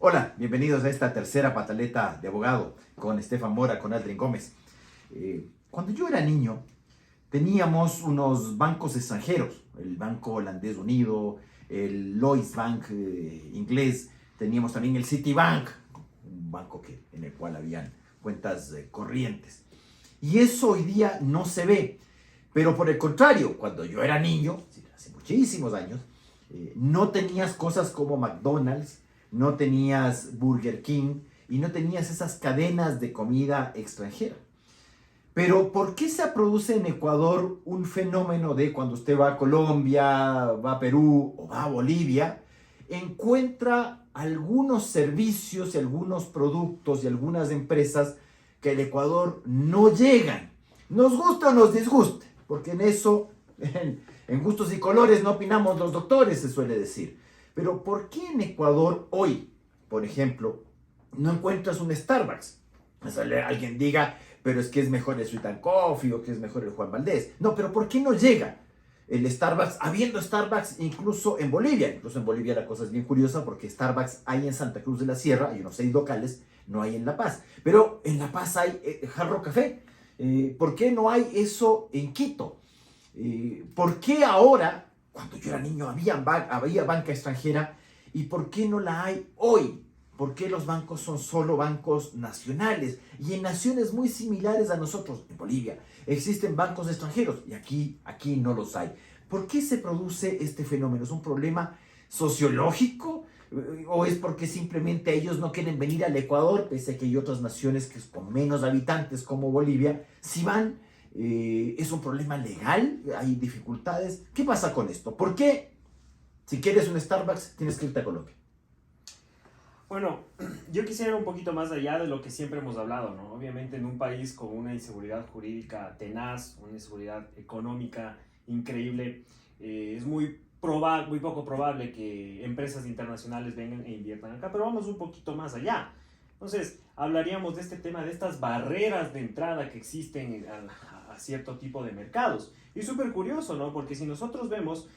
Hola, bienvenidos a esta tercera pataleta de abogado con Estefan Mora, con Aldrin Gómez. Cuando yo era niño, teníamos unos bancos extranjeros, el Banco Holandés Unido, el Lloyds Bank inglés, teníamos también el Citibank, un banco en el cual habían cuentas corrientes. Y eso hoy día no se ve. Pero por el contrario, cuando yo era niño, hace muchísimos años, no tenías cosas como McDonald's, no tenías Burger King y no tenías esas cadenas de comida extranjera. Pero ¿por qué se produce en Ecuador un fenómeno de cuando usted va a Colombia, va a Perú o va a Bolivia, encuentra algunos servicios y algunos productos y algunas empresas que el Ecuador no llegan? Nos gusta o nos disguste, porque en eso, en gustos y colores no opinamos los doctores, se suele decir. Pero ¿por qué en Ecuador hoy, por ejemplo, no encuentras un Starbucks? O sea, alguien diga, pero es que es mejor el Sweet and Coffee o que es mejor el Juan Valdez. No, pero ¿por qué no llega el Starbucks, habiendo Starbucks incluso en Bolivia? Incluso en Bolivia la cosa es bien curiosa porque Starbucks hay en Santa Cruz de la Sierra, hay unos 6 locales, no hay en La Paz. Pero en La Paz hay Hard Rock Café. ¿Por qué no hay eso en Quito? ¿Por qué ahora, cuando yo era niño, había banca extranjera y por qué no la hay hoy? ¿Por qué los bancos son solo bancos nacionales? Y en naciones muy similares a nosotros, en Bolivia, existen bancos extranjeros y aquí no los hay. ¿Por qué se produce este fenómeno? ¿Es un problema sociológico? ¿O es porque simplemente ellos no quieren venir al Ecuador, pese a que hay otras naciones que con menos habitantes como Bolivia, si van? ¿Es un problema legal? ¿Hay dificultades? ¿Qué pasa con esto? ¿Por qué, si quieres un Starbucks, tienes que irte a Colombia? Bueno, yo quisiera ir un poquito más allá de lo que siempre hemos hablado, ¿no? Obviamente en un país con una inseguridad jurídica tenaz, una inseguridad económica increíble, es muy poco probable que empresas internacionales vengan e inviertan acá, pero vamos un poquito más allá. Entonces, hablaríamos de este tema, de estas barreras de entrada que existen a cierto tipo de mercados. Y súper curioso, ¿no? Porque si nosotros vemos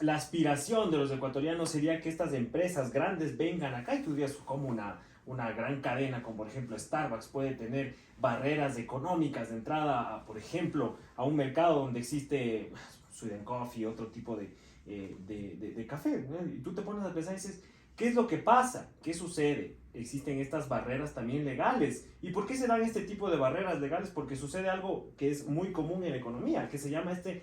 la aspiración de los ecuatorianos sería que estas empresas grandes vengan acá y tú dirías como una gran cadena como por ejemplo Starbucks puede tener barreras económicas de entrada, por ejemplo, a un mercado donde existe Sweet Coffee, otro tipo de café, ¿no? Y tú te pones a pensar y dices, ¿qué es lo que pasa? ¿Qué sucede? Existen estas barreras también legales. ¿Y por qué se dan este tipo de barreras legales? Porque sucede algo que es muy común en la economía, que se llama este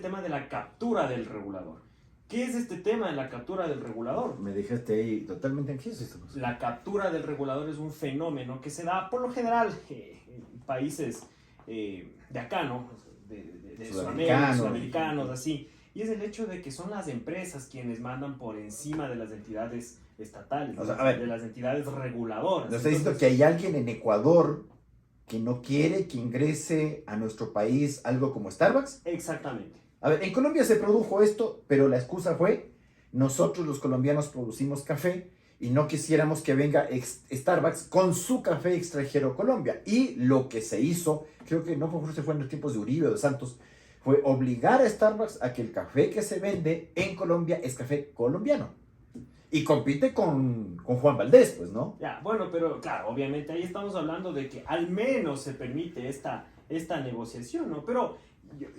tema de la captura del regulador. ¿Qué es este tema de la captura del regulador? Me dejaste ahí totalmente ansioso. La captura del regulador es un fenómeno que se da por lo general en países de acá, ¿no? De Sudamérica, sudamericanos, así. Y es el hecho de que son las empresas quienes mandan por encima de las entidades estatales, O sea, a ver, de las entidades reguladoras. nos está diciendo que hay alguien en Ecuador que no quiere que ingrese a nuestro país algo como Starbucks. Exactamente. A ver, en Colombia se produjo esto, pero la excusa fue, nosotros los colombianos producimos café y no quisiéramos que venga Starbucks con su café extranjero a Colombia. Y lo que se hizo, creo que no fue en los tiempos de Uribe o de Santos, fue obligar a Starbucks a que el café que se vende en Colombia es café colombiano. Y compite con Juan Valdez, pues, ¿no? Ya, bueno, pero claro, obviamente ahí estamos hablando de que al menos se permite esta negociación, ¿no? Pero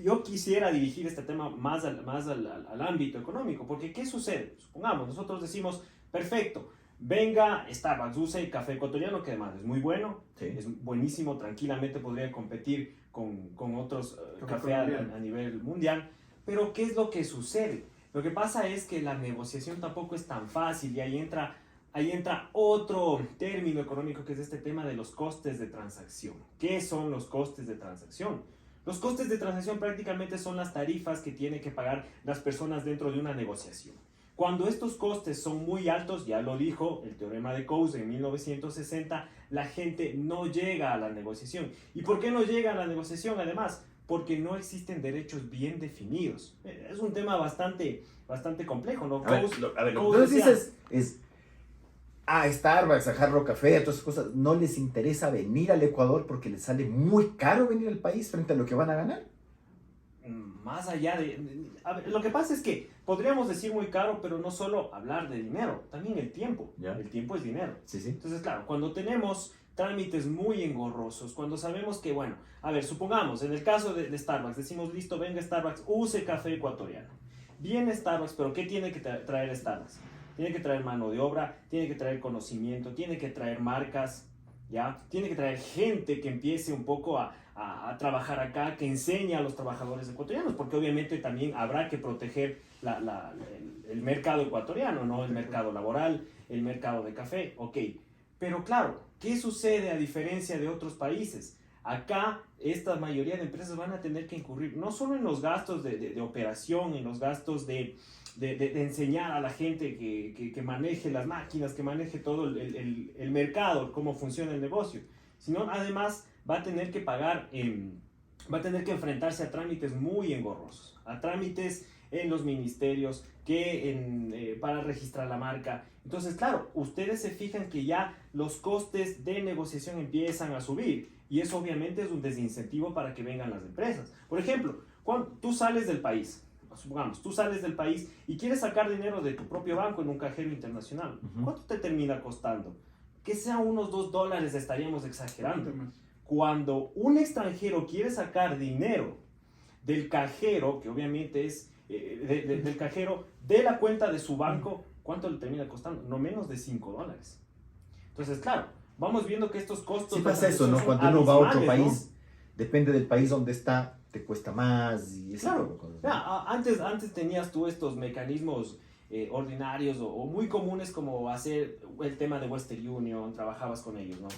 yo quisiera dirigir este tema más al ámbito económico, porque ¿qué sucede? Supongamos, nosotros decimos, perfecto, venga Starbucks, use el café ecuatoriano, que además es muy bueno, Sí. es buenísimo, tranquilamente podría competir con otros cafés a nivel mundial, pero ¿qué es lo que sucede? Lo que pasa es que la negociación tampoco es tan fácil y ahí entra otro término económico que es este tema de los costes de transacción. ¿Qué son los costes de transacción? Los costes de transacción prácticamente son las tarifas que tienen que pagar las personas dentro de una negociación. Cuando estos costes son muy altos, ya lo dijo el teorema de Coase en 1960, la gente no llega a la negociación. ¿Y por qué no llega a la negociación además? Porque no existen derechos bien definidos. Es un tema bastante complejo, ¿no? A ver, lo que tú dices es a Starbucks, a Hard Rock Café, a todas esas cosas, no les interesa venir al Ecuador porque les sale muy caro venir al país frente a lo que van a ganar. más allá a ver, lo que pasa es que podríamos decir muy caro, pero no solo hablar de dinero, también el tiempo. Ya. El tiempo es dinero. Sí, sí. Entonces, claro, cuando tenemos trámites muy engorrosos, cuando sabemos que, bueno, a ver, supongamos, en el caso de Starbucks, decimos, listo, venga Starbucks, use café ecuatoriano. Viene Starbucks, pero ¿qué tiene que traer Starbucks? Tiene que traer mano de obra, tiene que traer conocimiento, tiene que traer marcas, ¿ya? Tiene que traer gente que empiece un poco a trabajar acá, que enseñe a los trabajadores ecuatorianos, porque obviamente también habrá que proteger el mercado ecuatoriano, ¿no? El mercado laboral, el mercado de café, ok. Pero claro, ¿qué sucede a diferencia de otros países? Acá, esta mayoría de empresas van a tener que incurrir no solo en los gastos de operación, en los gastos de enseñar a la gente que maneje las máquinas, que maneje todo el mercado, cómo funciona el negocio, sino además va a tener que pagar, va a tener que enfrentarse a trámites muy engorrosos, a trámites en los ministerios, para registrar la marca. Entonces, claro, ustedes se fijan que ya los costes de negociación empiezan a subir y eso obviamente es un desincentivo para que vengan las empresas. Por ejemplo, cuando tú sales del país, supongamos, tú sales del país y quieres sacar dinero de tu propio banco en un cajero internacional, ¿cuánto te termina costando? Que sea unos $2, estaríamos exagerando. Cuando un extranjero quiere sacar dinero del cajero, que obviamente es del cajero, de la cuenta de su banco, ¿cuánto le termina costando? No menos de $5. Entonces, claro, vamos viendo que estos costos... Sí pasa eso, ¿no? Cuando uno va a otro país, ¿no? Depende del país donde está, te cuesta más y ese claro, tipo de cosas, ¿no? Antes tenías tú estos mecanismos ordinarios o muy comunes como hacer el tema de Western Union, trabajabas con ellos, ¿no?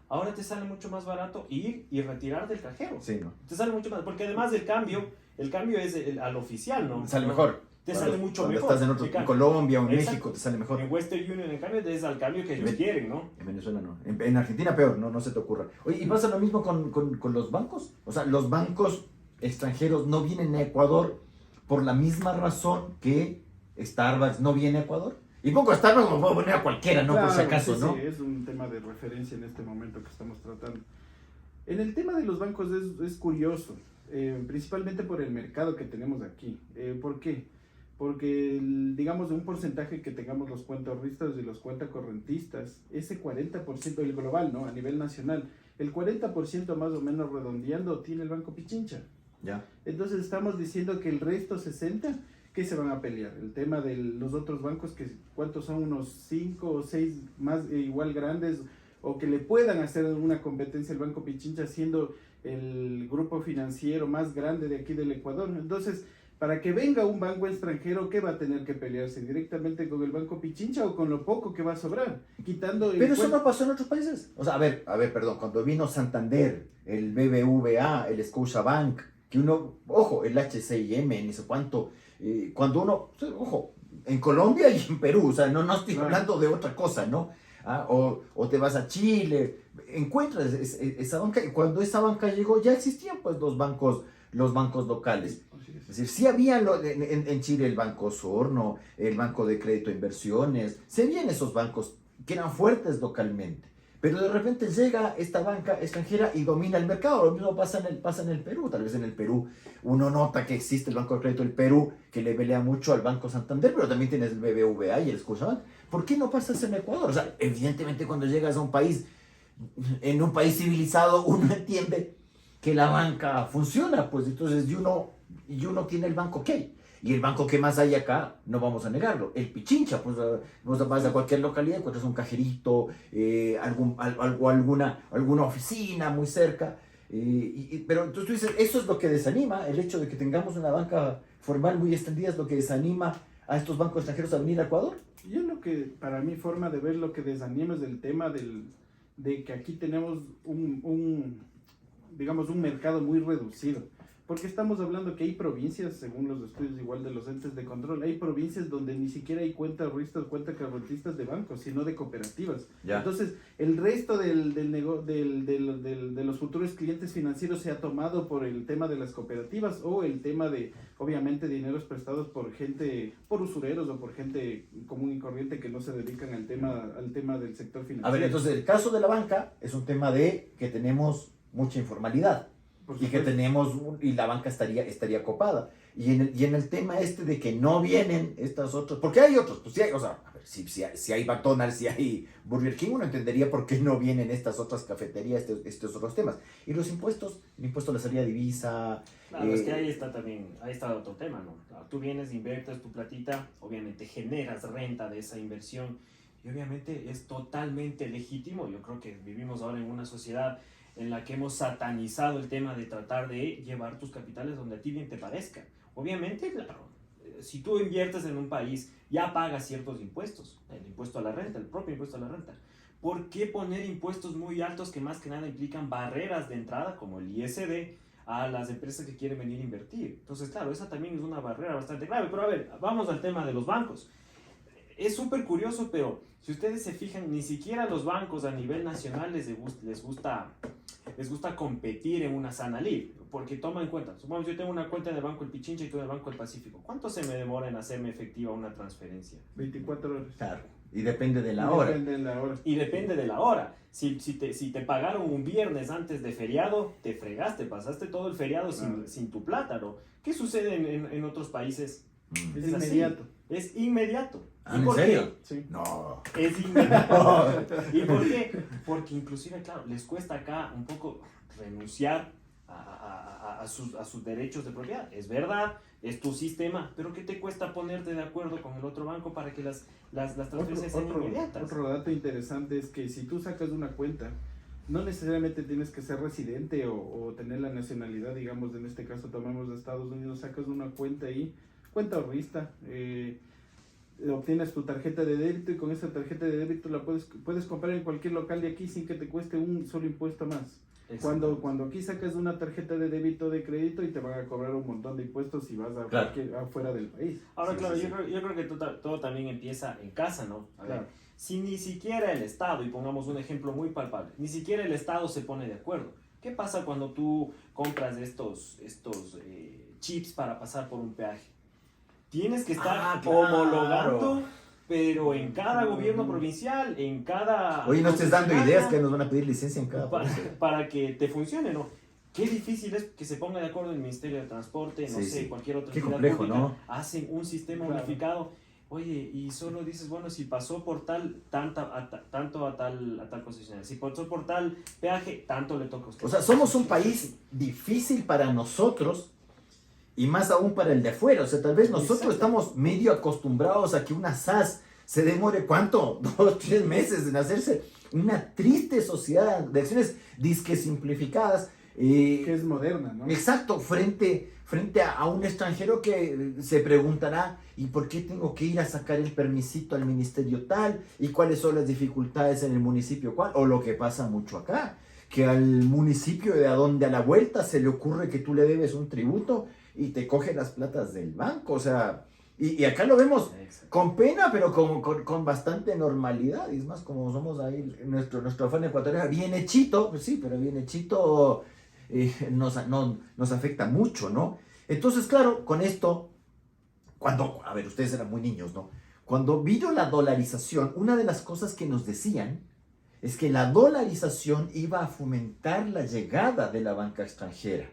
Ahora te sale mucho más barato ir y retirar del cajero. Sí, ¿no? Te sale mucho más, porque además el cambio es al oficial, ¿no? Sale mejor. Te sale mucho cuando mejor. Estás en Colombia o en Exacto. México, te sale mejor. En Western Union, en cambio, es al cambio que ellos quieren, ¿no? En Venezuela no. En Argentina peor, no se te ocurra. Oye, ¿y pasa lo mismo con los bancos? O sea, los bancos extranjeros no vienen a Ecuador por la misma razón que Starbucks no viene a Ecuador. Y pongo Starbucks como puedo poner a cualquiera, ¿no? Claro, Por si acaso, sí, ¿no? Sí, es un tema de referencia en este momento que estamos tratando. En el tema de los bancos es curioso, principalmente por el mercado que tenemos aquí. ¿Por qué? Porque, digamos, de un porcentaje que tengamos los cuentaahorristas y los cuentacorrentistas, ese 40%, el global, ¿no? A nivel nacional, el 40% más o menos redondeando tiene el Banco Pichincha. Ya. Entonces estamos diciendo que el resto 60%, ¿qué se van a pelear? El tema de los otros bancos, que ¿cuántos son? Unos 5 o 6 más igual grandes, o que le puedan hacer una competencia al Banco Pichincha siendo el grupo financiero más grande de aquí del Ecuador. Entonces, para que venga un banco extranjero, ¿qué va a tener que pelearse? ¿Directamente con el Banco Pichincha o con lo poco que va a sobrar? Quitando Pero eso no pasó en otros países. O sea, a ver, perdón, cuando vino Santander, el BBVA, el Scotiabank, que uno, ojo, el HCIM, ni sé cuánto, cuando uno, ojo, en Colombia y en Perú, o sea, no estoy hablando de otra cosa, ¿no? O te vas a Chile, encuentras esa banca, y cuando esa banca llegó ya existían pues los bancos locales. Es decir, sí había en Chile el Banco Osorno, el Banco de Crédito e Inversiones, se veían esos bancos que eran fuertes localmente, pero de repente llega esta banca extranjera y domina el mercado. Lo mismo pasa en el Perú. Tal vez en el Perú uno nota que existe el Banco de Crédito del Perú, que le pelea mucho al Banco Santander, pero también tienes el BBVA y el Scotiabank. ¿Por qué no pasa eso en Ecuador? O sea, evidentemente cuando llegas a un país, en un país civilizado, uno entiende que la banca funciona, pues entonces y uno tiene el banco que y el banco que más hay acá, no vamos a negarlo, el Pichincha. Pues vos vas a cualquier localidad, encuentras un cajerito, alguna oficina muy cerca, pero entonces tú dices, eso es lo que desanima, el hecho de que tengamos una banca formal muy extendida es lo que desanima a estos bancos extranjeros a venir a Ecuador. Yo lo que, para mi forma de ver, lo que desanima es el tema de que aquí tenemos digamos, un mercado muy reducido. Porque estamos hablando que hay provincias, según los estudios igual de los entes de control, hay provincias donde ni siquiera hay cuentaahorristas, cuentacorrentistas de bancos, sino de cooperativas. Ya. Entonces, el resto de los futuros clientes financieros se ha tomado por el tema de las cooperativas o el tema de, obviamente, dineros prestados por usureros o por gente común y corriente que no se dedican al tema del sector financiero. A ver, entonces el caso de la banca es un tema de que tenemos mucha informalidad. Por y que supuesto. tenemos, y la banca estaría copada. Y en el tema este de que no vienen estas otras, porque hay otros, pues sí hay, o sea, a ver, si hay McDonald's, si hay Burger King, uno entendería por qué no vienen estas otras cafeterías, estos otros temas. Y los impuestos, el impuesto a la salida de divisa. Claro, es que ahí está también, ahí está otro tema, ¿no? Claro, tú vienes, inviertes tu platita, obviamente generas renta de esa inversión y obviamente es totalmente legítimo. Yo creo que vivimos ahora en una sociedad en la que hemos satanizado el tema de tratar de llevar tus capitales donde a ti bien te parezca. Obviamente, claro, si tú inviertes en un país, ya pagas ciertos impuestos, el impuesto a la renta, el propio impuesto a la renta. ¿Por qué poner impuestos muy altos que más que nada implican barreras de entrada, como el ISD, a las empresas que quieren venir a invertir? Entonces, claro, esa también es una barrera bastante grave. Pero a ver, vamos al tema de los bancos. Es súper curioso, pero si ustedes se fijan, ni siquiera los bancos a nivel nacional les gusta competir en una sana lid, porque toma en cuenta, supongamos yo tengo una cuenta en el Banco El Pichincha y tú en el Banco El Pacífico, ¿cuánto se me demora en hacerme efectiva una transferencia? 24 horas. Claro, y depende de la Y hora. depende de la hora. Y depende de la hora. Si te pagaron un viernes antes de feriado, te fregaste, pasaste todo el feriado sin tu plata, ¿no? ¿Qué sucede en otros países? Mm. Es Es así. inmediato. Es inmediato. Ah, ¿Y ¿en por qué? serio? Sí. No. Es inmediato. ¿Y por qué? Porque inclusive, claro, les cuesta acá un poco renunciar a sus derechos de propiedad. Es verdad, es tu sistema, pero ¿qué te cuesta ponerte de acuerdo con el otro banco para que las transferencias sean inmediatas? Otro dato interesante es que si tú sacas una cuenta, no necesariamente tienes que ser residente o tener la nacionalidad, digamos, en este caso tomamos de Estados Unidos, sacas una cuenta ahí, cuenta ahorrista, obtienes tu tarjeta de débito y con esa tarjeta de débito la puedes comprar en cualquier local de aquí sin que te cueste un solo impuesto más. Cuando aquí sacas una tarjeta de débito de crédito y te van a cobrar un montón de impuestos si vas Claro. afuera del país. Ahora, Sí, claro, sí, sí. yo creo que todo también empieza en casa, ¿no? A ver, Claro. si ni siquiera el Estado, y pongamos un ejemplo muy palpable, ni siquiera el Estado se pone de acuerdo. ¿Qué pasa cuando tú compras estos chips para pasar por un peaje? Tienes que estar Claro. homologando, pero en cada gobierno provincial, en cada... Oye, no estés dando concesionaria, ideas que nos van a pedir licencia en cada país. para que te funcione, ¿no? Qué difícil es que se ponga de acuerdo el Ministerio de Transporte, no Sí, sé, sí. cualquier otra Qué entidad complejo, pública, ¿no? hacen un sistema Claro. unificado. Oye, y solo dices, bueno, si pasó por tanto a tal concesionaria, si pasó por tal peaje, tanto le toca a usted. O sea, somos un país difícil para nosotros y más aún para el de afuera. O sea, tal vez nosotros Exacto. estamos medio acostumbrados a que una SAS se demore, ¿cuánto? 2, 3 meses en hacerse una triste sociedad de acciones disque simplificadas. Que es moderna, ¿no? Exacto, frente a un extranjero que se preguntará, ¿y por qué tengo que ir a sacar el permisito al ministerio tal? ¿Y cuáles son las dificultades en el municipio cual? O lo que pasa mucho acá, que al municipio de a donde a la vuelta se le ocurre que tú le debes un tributo y te coge las platas del banco. O sea, y acá lo vemos Exacto. con pena, pero con bastante normalidad. Y es más, como somos ahí, nuestro afán ecuatoriano, bien hechito, pues sí, pero bien hechito nos afecta mucho, ¿no? Entonces, claro, con esto, a ver, ustedes eran muy niños, ¿no? Cuando vino la dolarización, una de las cosas que nos decían es que la dolarización iba a fomentar la llegada de la banca extranjera.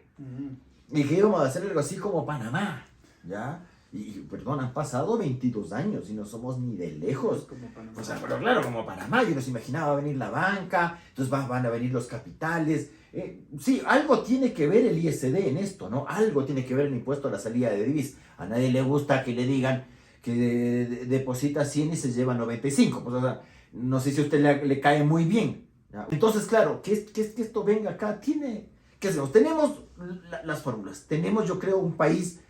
Y que íbamos a hacer algo así como Panamá, ¿ya? Y perdón, han pasado 22 años y no somos ni de lejos. Como Panamá. O sea, pero claro, como Panamá, yo nos imaginaba venir la banca, entonces van a venir los capitales. Sí, algo tiene que ver el ISD en esto, ¿no? Algo tiene que ver el impuesto a la salida de divisas. A nadie le gusta que le digan que deposita 100 y se lleva 95. Pues, o sea, no sé si a usted le cae muy bien, ¿ya? Entonces, claro, que esto venga acá, ¿qué hacemos? Tenemos las fórmulas. Tenemos, yo creo, un país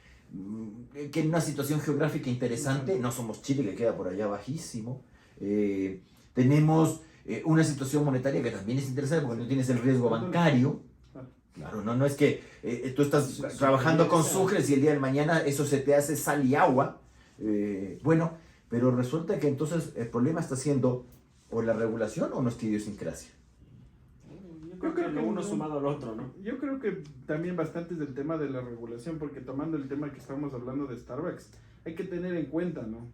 que en una situación geográfica interesante, no somos Chile, que queda por allá bajísimo. Tenemos una situación monetaria que también es interesante porque no tienes el riesgo bancario. Claro, no es que tú estás trabajando con Sucres y el día de mañana eso se te hace sal y agua. Bueno, pero resulta que entonces el problema está siendo o la regulación o nuestra idiosincrasia. Yo creo que lo uno sumado al otro, ¿no? Yo creo que también bastante es del tema de la regulación, porque tomando el tema que estamos hablando de Starbucks, hay que tener en cuenta, ¿no?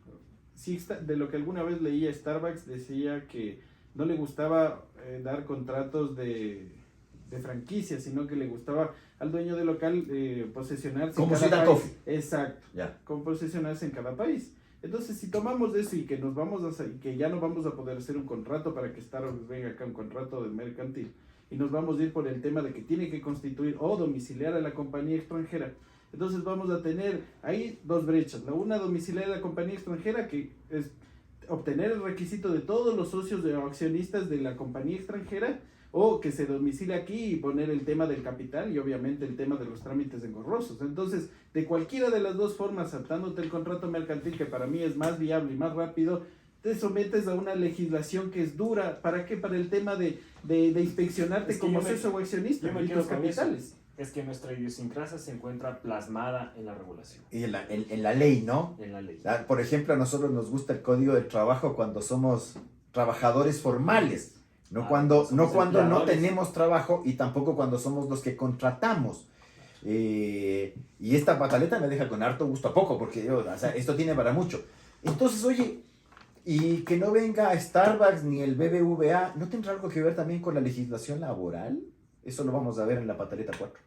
Sí, de lo que alguna vez leía, Starbucks decía que no le gustaba dar contratos de de franquicia, sino que le gustaba al dueño del local posesionarse Como en cada Ciudad país. Coffee. Exacto, Ya. como posesionarse en cada país. Entonces, si tomamos eso y que nos vamos y que ya no vamos a poder hacer un contrato para que Starbucks venga acá, un contrato de mercantil, y nos vamos a ir por el tema de que tiene que constituir o domiciliar a la compañía extranjera. Entonces vamos a tener ahí dos brechas. La una, domiciliar a la compañía extranjera, que es obtener el requisito de todos los socios o accionistas de la compañía extranjera, o que se domicile aquí y poner el tema del capital y obviamente el tema de los trámites engorrosos. Entonces, de cualquiera de las dos formas, saltándote el contrato mercantil, que para mí es más viable y más rápido, te sometes a una legislación que es dura. ¿Para qué? Para el tema de inspeccionarte Es que como yo me- socio o accionista yo me y quedo tus con eso. capitales. Es que nuestra idiosincrasia se encuentra plasmada en la regulación, Y en la ley, ¿no? en la ley. Por ejemplo, a nosotros nos gusta el código del trabajo cuando somos trabajadores formales, no cuando somos no empleadores. tenemos trabajo y tampoco cuando somos los que contratamos. Y esta pataleta me deja con harto gusto a poco, porque o sea, esto tiene para mucho. Entonces, oye, y que no venga Starbucks ni el BBVA, ¿no tendrá algo que ver también con la legislación laboral? Eso lo vamos a ver en la pataleta 4.